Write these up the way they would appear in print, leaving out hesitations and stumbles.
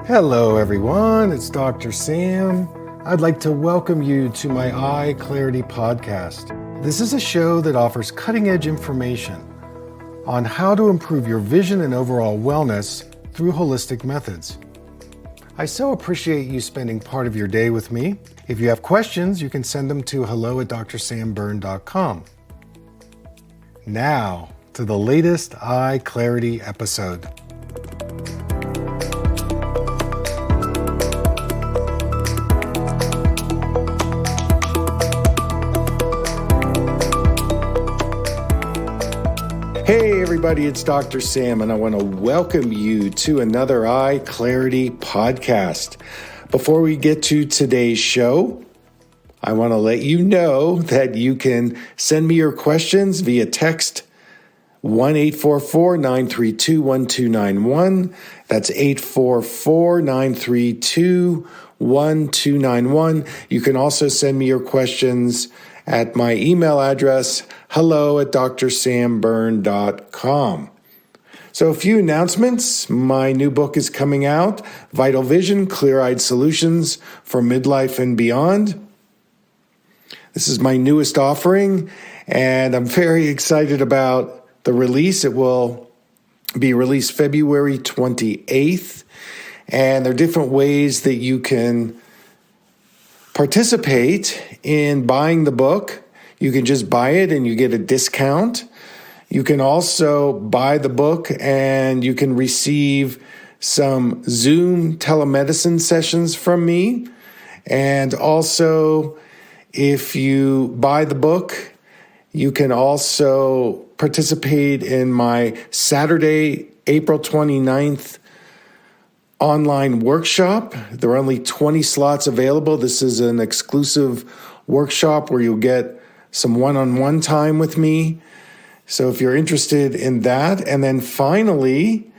Hello everyone, it's Dr. Sam. I'd like to welcome you to my EyeClarity podcast. This is a show that offers cutting-edge information on how to improve your vision and overall wellness through holistic methods. I so appreciate you spending part of your day with me. If you have questions, you can send them to hello@drsamberne.com. Now, to the latest EyeClarity episode. Hey everybody, it's Dr. Sam, and I want to welcome you to another EyeClarity podcast. Before we get to today's show, I want to let you know that you can send me your questions via text 1-844-932-1291. That's 844-932-1291. You can also send me your questions at my email address, hello@drsamberne.com. So a few announcements. My new book is coming out, Vital Vision, Clear-Eyed Solutions for Midlife and Beyond. This is my newest offering, and I'm very excited about the release. It will be released February 28th, and there are different ways that you can participate in buying the book. You can just buy it and you get a discount. You can also buy the book and you can receive some Zoom telemedicine sessions from me. And also, if you buy the book, you can also participate in my Saturday, April 29th online workshop. There are only 20 slots available. This is an exclusive workshop where you'll get some one-on-one time with me. So if you're interested in that, and then finally,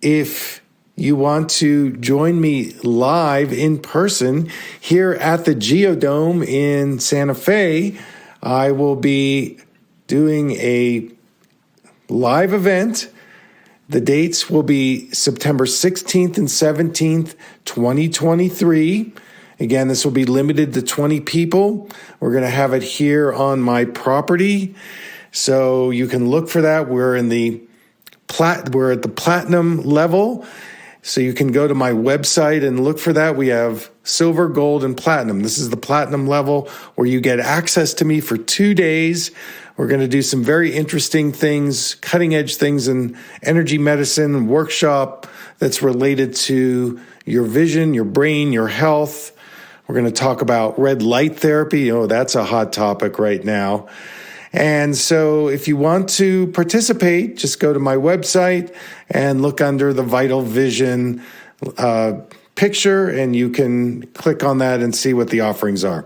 if you want to join me live in person here at the Geodome in Santa Fe, I will be doing a live event. The dates will be September 16th and 17th, 2023. Again, this will be limited to 20 people. We're going to have it here on my property. So you can look for that. We're at the platinum level. So you can go to my website and look for that. We have silver, gold, and platinum. This is the platinum level where you get access to me for 2 days. We're going to do some very interesting things, cutting edge things in energy medicine workshop that's related to your vision, your brain, your health. We're going to talk about red light therapy. Oh, that's a hot topic right now. And so if you want to participate, just go to my website and look under the Vital Vision picture, and you can click on that and see what the offerings are.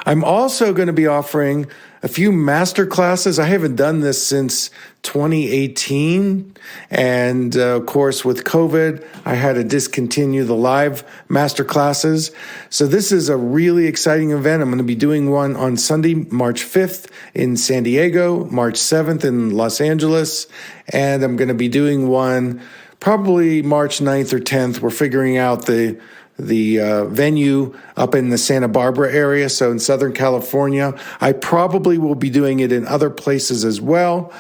I'm also going to be offering a few master classes. I haven't done this since 2018. And of course, with COVID, I had to discontinue the live master classes. So this is a really exciting event. I'm going to be doing one on Sunday, March 5th in San Diego, March 7th in Los Angeles. And I'm going to be doing one probably March 9th or 10th. We're figuring out the venue up in the Santa Barbara area, so in Southern California. I probably will be doing it in other places as well,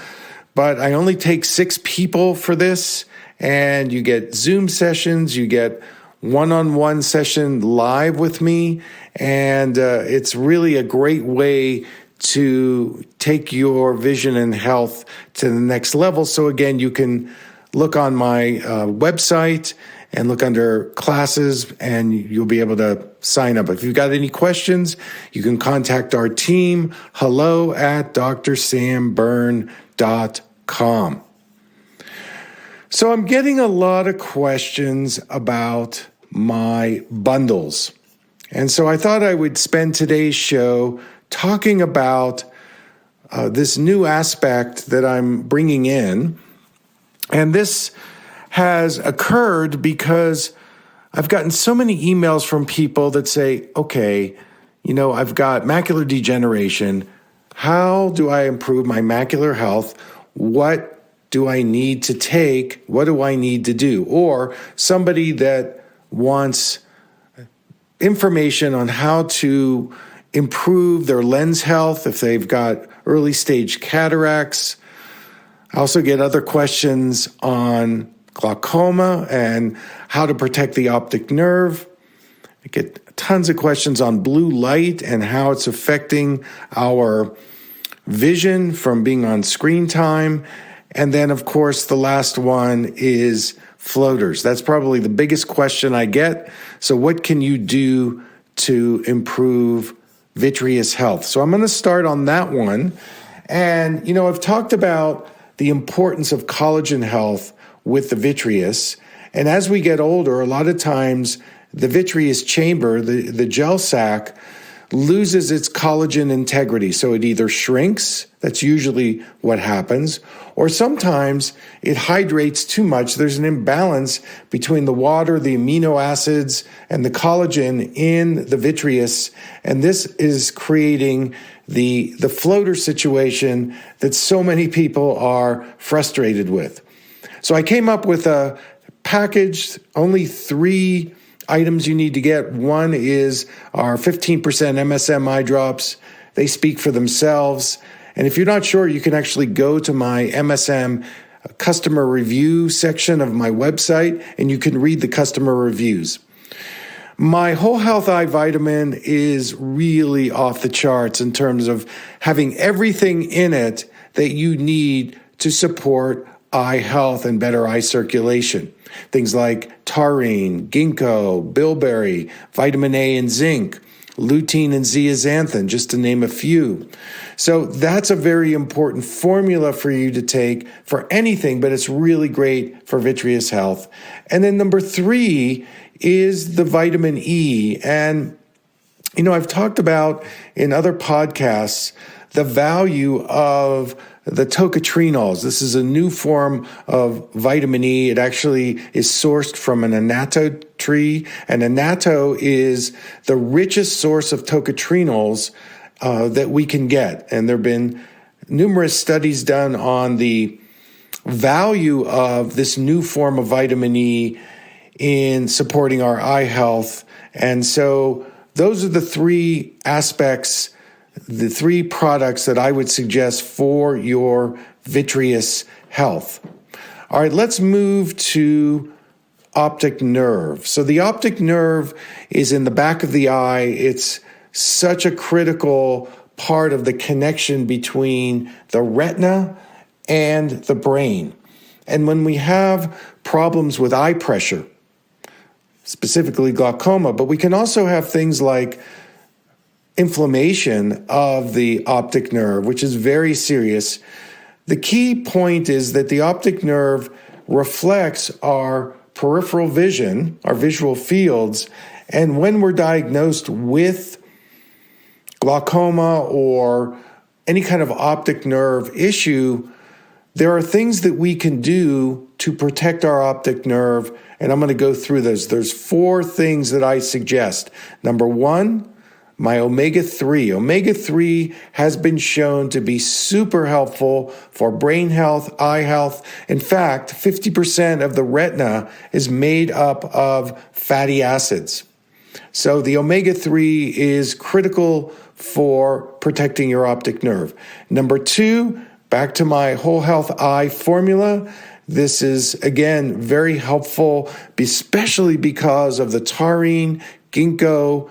but I only take 6 people for this, and you get Zoom sessions, you get one-on-one session live with me, and it's really a great way to take your vision and health to the next level. So again, you can look on my website and look under classes, and you'll be able to sign up. If you've got any questions, you can contact our team, hello@drsamberne.com. So I'm getting a lot of questions about my bundles. And so I thought I would spend today's show talking about this new aspect that I'm bringing in. And this has occurred because I've gotten so many emails from people that say, okay, I've got macular degeneration. How do I improve my macular health? What do I need to take? What do I need to do? Or somebody that wants information on how to improve their lens health if they've got early stage cataracts. I also get other questions on glaucoma and how to protect the optic nerve. I get tons of questions on blue light and how it's affecting our vision from being on screen time. And then, of course, the last one is floaters. That's probably the biggest question I get. So what can you do to improve vitreous health? So I'm going to start on that one. And, I've talked about the importance of collagen health with the vitreous. And as we get older, a lot of times the vitreous chamber, the gel sac, loses its collagen integrity. So it either shrinks, that's usually what happens, or sometimes it hydrates too much. There's an imbalance between the water, the amino acids, and the collagen in the vitreous. And this is creating the floater situation that so many people are frustrated with. So I came up with a package, only 3 items you need to get. One is our 15% MSM eye drops. They speak for themselves. And if you're not sure, you can actually go to my MSM customer review section of my website and you can read the customer reviews. My whole health eye vitamin is really off the charts in terms of having everything in it that you need to support eye health and better eye circulation. Things like taurine, ginkgo, bilberry, vitamin A and zinc, lutein and zeaxanthin, just to name a few. So that's a very important formula for you to take for anything, but it's really great for vitreous health. And then number 3 is the vitamin E. And, I've talked about in other podcasts the value of the tocotrienols. This is a new form of vitamin E. It actually is sourced from an annatto tree, and annatto is the richest source of tocotrienols that we can get. And there have been numerous studies done on the value of this new form of vitamin E in supporting our eye health. And so those are the 3 aspects, the 3 products that I would suggest for your vitreous health. All right, let's move to optic nerve. So the optic nerve is in the back of the eye. It's such a critical part of the connection between the retina and the brain. And when we have problems with eye pressure, specifically glaucoma, but we can also have things like inflammation of the optic nerve, which is very serious. The key point is that the optic nerve reflects our peripheral vision, our visual fields, and when we're diagnosed with glaucoma or any kind of optic nerve issue, there are things that we can do to protect our optic nerve, and I'm going to go through those. There's 4 things that I suggest. Number 1, my omega-3. Omega-3 has been shown to be super helpful for brain health, eye health. In fact, 50% of the retina is made up of fatty acids. So the omega-3 is critical for protecting your optic nerve. Number 2, back to my whole health eye formula. This is, again, very helpful, especially because of the taurine, ginkgo,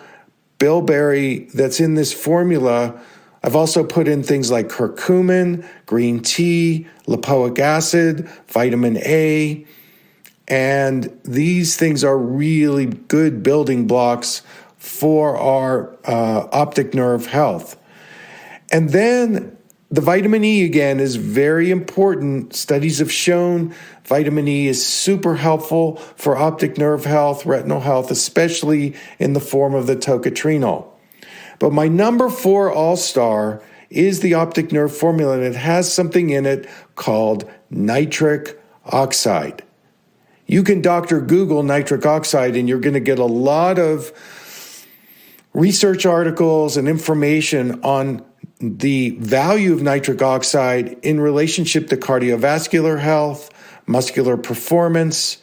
bilberry that's in this formula. I've also put in things like curcumin, green tea, lipoic acid, vitamin A, and these things are really good building blocks for our optic nerve health. And then the vitamin E, again, is very important. Studies have shown vitamin E is super helpful for optic nerve health, retinal health, especially in the form of the tocotrienol. But my number 4 all-star is the optic nerve formula, and it has something in it called nitric oxide. You can Dr. Google nitric oxide, and you're going to get a lot of research articles and information on the value of nitric oxide in relationship to cardiovascular health, muscular performance,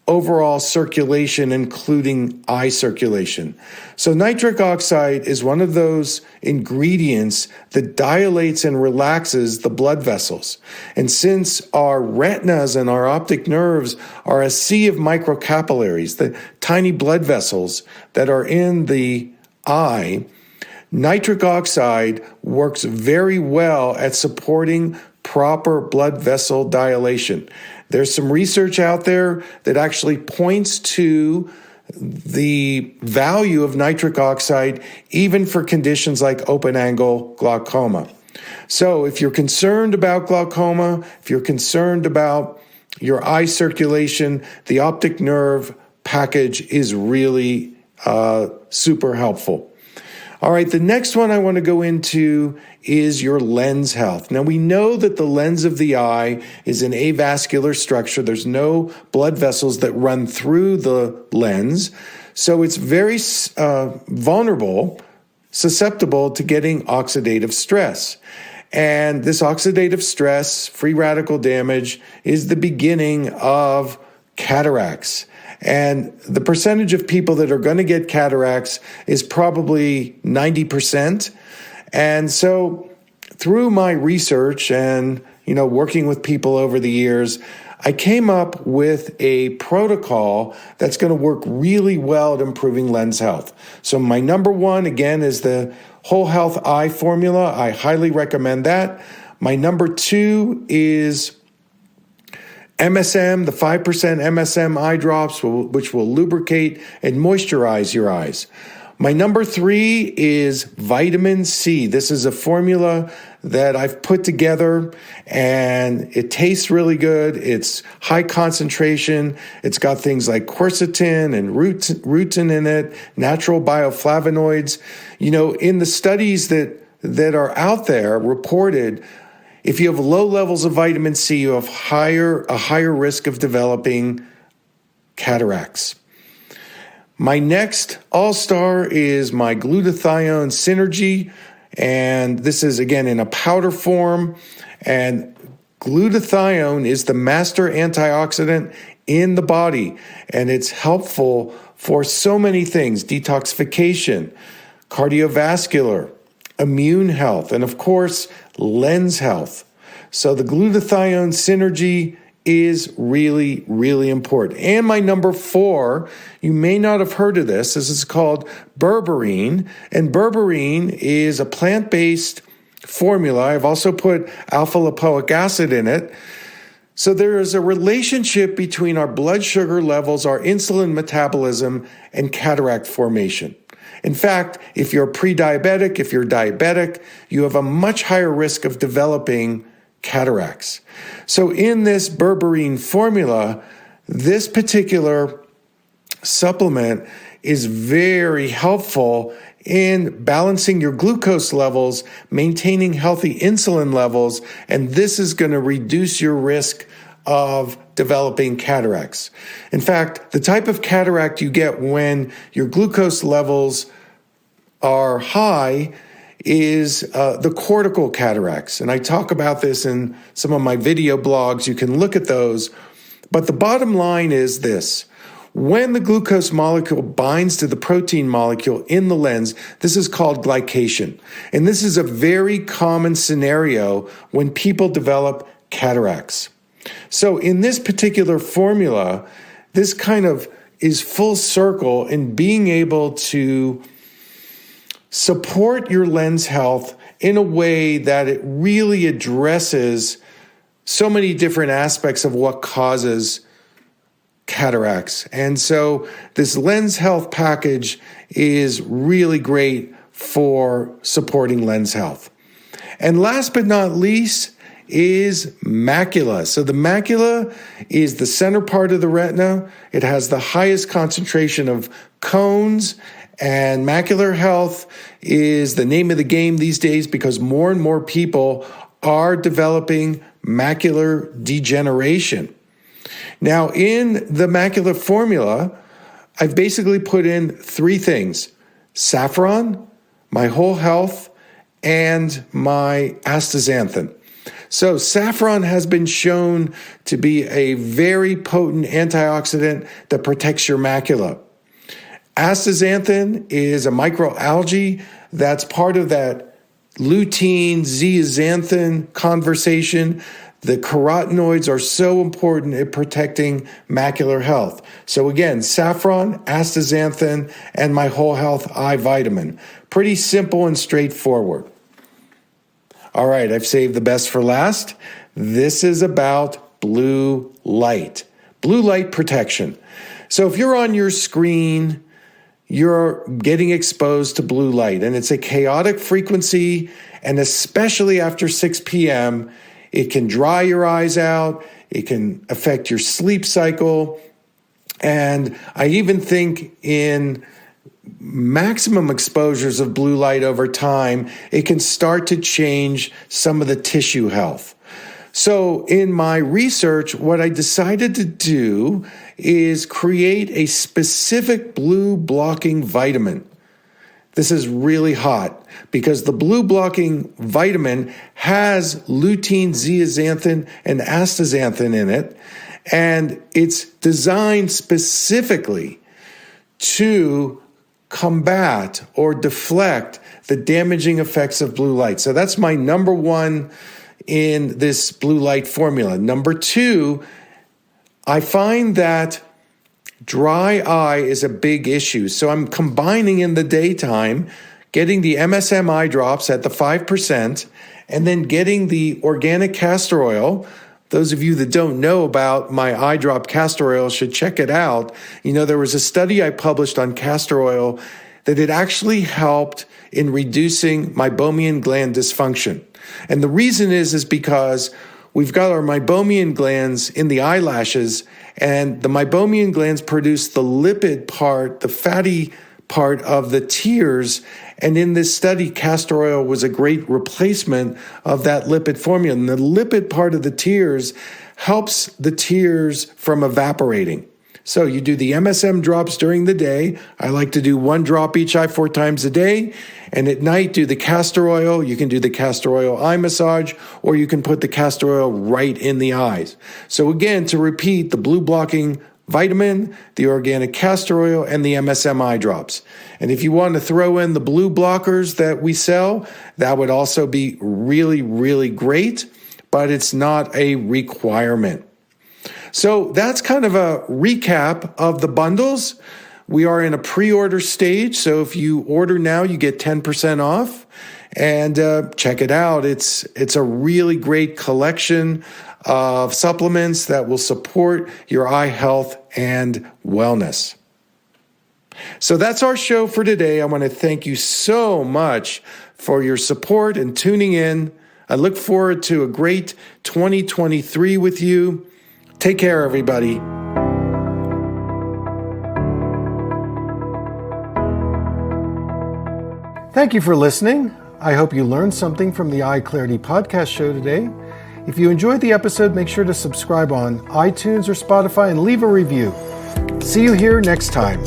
overall circulation, including eye circulation. So nitric oxide is one of those ingredients that dilates and relaxes the blood vessels. And since our retinas and our optic nerves are a sea of microcapillaries, the tiny blood vessels that are in the eye, nitric oxide works very well at supporting proper blood vessel dilation. There's some research out there that actually points to the value of nitric oxide even for conditions like open-angle glaucoma. So if you're concerned about glaucoma, if you're concerned about your eye circulation, the optic nerve package is really super helpful. All right, the next one I want to go into is your lens health. Now, we know that the lens of the eye is an avascular structure. There's no blood vessels that run through the lens. So it's very vulnerable, susceptible to getting oxidative stress. And this oxidative stress, free radical damage, is the beginning of cataracts. And the percentage of people that are going to get cataracts is probably 90%. And so through my research and, working with people over the years, I came up with a protocol that's going to work really well at improving lens health. So my number one, again, is the Whole Health Eye formula. I highly recommend that. My number two is MSM, the 5% MSM eye drops, which will lubricate and moisturize your eyes. My number three is vitamin C. This is a formula that I've put together, and it tastes really good. It's high concentration. It's got things like quercetin and rutin in it, natural bioflavonoids. In the studies that are out there reported, if you have low levels of vitamin C, you have a higher risk of developing cataracts. My next all-star is my glutathione synergy, and this is, again, in a powder form. And glutathione is the master antioxidant in the body, and it's helpful for so many things: detoxification, cardiovascular, immune health, and of course, lens health. So the glutathione synergy is really, really important. And my number four, you may not have heard of this. This is called berberine. And berberine is a plant-based formula. I've also put alpha lipoic acid in it. So there is a relationship between our blood sugar levels, our insulin metabolism, and cataract formation. In fact, if you're pre-diabetic, if you're diabetic, you have a much higher risk of developing cataracts. So in this berberine formula, this particular supplement is very helpful in balancing your glucose levels, maintaining healthy insulin levels, and this is going to reduce your risk of developing cataracts. In fact, the type of cataract you get when your glucose levels are high is the cortical cataracts. And I talk about this in some of my video blogs. You can look at those. But the bottom line is this. When the glucose molecule binds to the protein molecule in the lens, this is called glycation. And this is a very common scenario when people develop cataracts. So in this particular formula, this kind of is full circle in being able to support your lens health in a way that it really addresses so many different aspects of what causes cataracts. And so this lens health package is really great for supporting lens health. And last but not least is macula. So the macula is the center part of the retina. It has the highest concentration of cones, and macular health is the name of the game these days because more and more people are developing macular degeneration. Now, in the macular formula, I've basically put in three things: saffron, my whole health, and my astaxanthin. So saffron has been shown to be a very potent antioxidant that protects your macula. Astaxanthin is a microalgae that's part of that lutein zeaxanthin conversation. The carotenoids are so important in protecting macular health. So again, saffron, astaxanthin, and my whole health eye vitamin. Pretty simple and straightforward. All right, I've saved the best for last. This is about blue light protection. So if you're on your screen, you're getting exposed to blue light, and it's a chaotic frequency, and especially after 6 p.m., it can dry your eyes out, it can affect your sleep cycle, and I even think in maximum exposures of blue light over time, it can start to change some of the tissue health. So in my research, what I decided to do is create a specific blue blocking vitamin. This is really hot because the blue blocking vitamin has lutein zeaxanthin and astaxanthin in it, and it's designed specifically to combat or deflect the damaging effects of blue light. So that's my number one in this blue light formula. Number two, I find that dry eye is a big issue. So I'm combining in the daytime, getting the MSM eye drops at the 5%, and then getting the organic castor oil. Those of you that don't know about my eye drop castor oil should check it out. You know, there was a study I published on castor oil that it actually helped in reducing meibomian gland dysfunction. And the reason is because we've got our meibomian glands in the eyelashes, and the meibomian glands produce the lipid part, the fatty part of the tears. And in this study, castor oil was a great replacement of that lipid formula. And the lipid part of the tears helps the tears from evaporating. So you do the MSM drops during the day. I like to do 1 drop each eye 4 times a day. And at night, do the castor oil. You can do the castor oil eye massage, or you can put the castor oil right in the eyes. So again, to repeat, the blue blocking vitamin, the organic castor oil, and the MSM eye drops. And if you want to throw in the blue blockers that we sell, that would also be really, really great, but it's not a requirement. So that's kind of a recap of the bundles. We are in a pre-order stage, so if you order now, you get 10% off. And check it out. It's a really great collection of supplements that will support your eye health and wellness. So that's our show for today. I want to thank you so much for your support and tuning in. I look forward to a great 2023 with you. Take care, everybody. Thank you for listening. I hope you learned something from the EyeClarity podcast show today. If you enjoyed the episode, make sure to subscribe on iTunes or Spotify and leave a review. See you here next time.